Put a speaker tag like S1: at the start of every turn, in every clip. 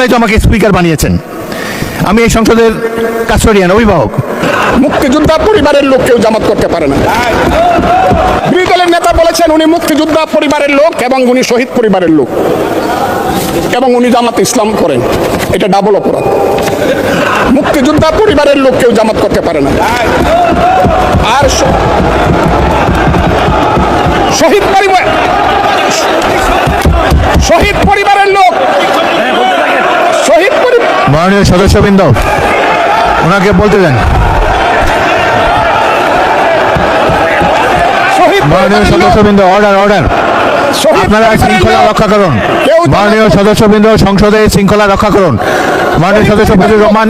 S1: জন্যই তো আমাকে স্পিকার বানিয়েছেন। আমি এই সংসদের কাস্টোডিয়ান, অভিভাবক।
S2: মুক্তিযোদ্ধা পরিবারের লোক কেউ জামাত করতে পারে না। বিরোধী দলের নেতা বলেছেন উনি মুক্তিযোদ্ধা পরিবারের লোক এবং উনি শহীদ পরিবারের লোক এবং উনি জামাত ইসলাম করেন। এটা ডাবল অপরাধ। মুক্তিযোদ্ধা পরিবারের লোক কেউ জামাত করতে পারে না। আর শহীদ পরিবারের লোক,
S1: মাননীয় সদস্যবৃন্দ, ওনাকে বলতে দেন। মাননীয় সদস্যবৃন্দ, অর্ডার অর্ডার। আপনারা শৃঙ্খলা রক্ষা করুন। মাননীয় সদস্যবৃন্দ, সংসদে শৃঙ্খলা রক্ষা করুন। মাননীয় সদস্য ফজলুর রহমান,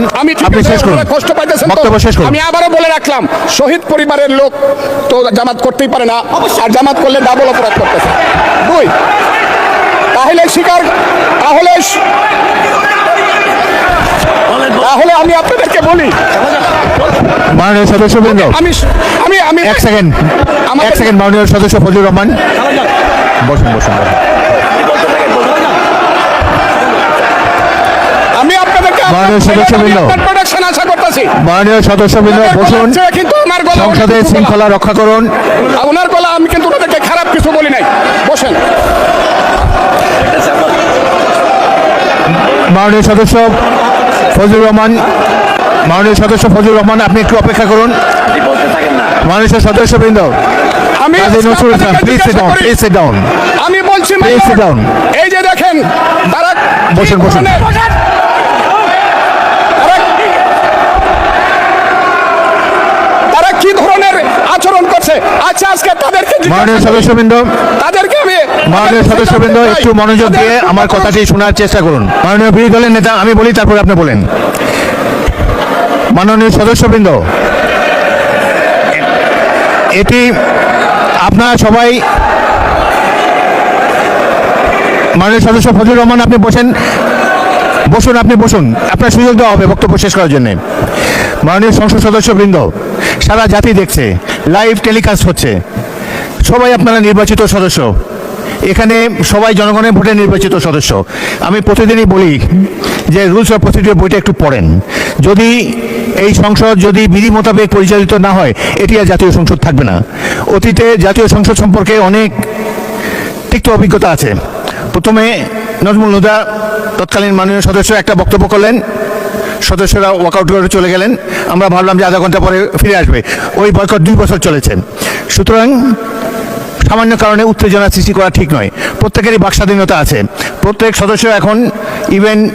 S1: আপনি শেষ করুন,
S2: কষ্ট পাইতেছেন,
S1: বক্তব্য শেষ করুন।
S2: আমি আবারও বলে রাখলাম, শহীদ পরিবারের লোক তো জামাত করতেই পারে না, আর জামাত করলে ডাবল অপরাধ করতেছে। দুই, তাহলে আমি আপনাদেরকে বলি,
S1: মাননীয় সদস্যবৃন্দ,
S2: আমি
S1: এক সেকেন্ড, মাননীয় সদস্য ফজলুর রহমান, বসুন বসুন।
S2: আমি আপনাদেরকে
S1: মাননীয় সদস্যবৃন্দ,
S2: প্রোডাকশন আশা করতেছি।
S1: মাননীয় সদস্যবৃন্দ, বসুন।
S2: কিন্তু আমার গলা,
S1: সংসদে শৃঙ্খলা রক্ষা করুন।
S2: ওনার গলা, আমি কিন্তু ওনাদেরকে খারাপ কিছু বলি নাই। বসেন।
S1: মাননীয় সদস্য ফজলুর রহমান, মাননীয় সদস্য ফজলুর রহমান, আপনি একটু অপেক্ষা করুন। মাননীয় সদস্যবৃন্দ,
S2: আমি বলছি, এই যে দেখেন, তারা
S1: বসুন বসুন।
S2: তারা কি ধরনের আচরণ করছে। আচ্ছা, আজকে তাদেরকে,
S1: মাননীয় সদস্যবৃন্দ, মাননীয় সদস্যবৃন্দ, একটু মনোযোগ দিয়ে আমার কথাটি শোনার চেষ্টা করুন। মাননীয় বিরোধী দলের নেতা, আমি বলি, তারপরে আপনি বলেন। মাননীয় সদস্যবৃন্দ, এটি আপনারা সবাই, মাননীয় সদস্য ফজলুর রহমান, আপনি বসেন, আপনি বসুন, আপনার সুযোগ দেওয়া হবে বক্তব্য শেষ করার জন্য। মাননীয় সংসদ সদস্যবৃন্দ, সারা জাতি দেখছে, লাইভ টেলিকাস্ট হচ্ছে, সবাই আপনারা নির্বাচিত সদস্য, এখানে সবাই জনগণের ভোটে নির্বাচিত সদস্য। আমি প্রতিদিনই বলি যে রুলস অফ প্রসিডিওর বইটা একটু পড়েন। যদি এই সংসদ যদি বিধি মোতাবেক পরিচালিত না হয়, এটি আর জাতীয় সংসদ থাকবে না। অতীতে জাতীয় সংসদ সম্পর্কে অনেক তিক্ত অভিজ্ঞতা আছে। প্রথমে নজমুল হুদা, তৎকালীন মাননীয় সদস্য, একটা বক্তব্য করলেন, সদস্যরা ওয়াকআউট করে চলে গেলেন। আমরা ভাবলাম যে আধা ঘন্টা পরে ফিরে আসবে। ওই বয়কট 2 বছর চলেছে। সুতরাং সামান্য কারণে উত্তেজনা সৃষ্টি করা ঠিক নয়। প্রত্যেকেরই বাক স্বাধীনতা আছে। প্রত্যেক সদস্য এখন ইভেন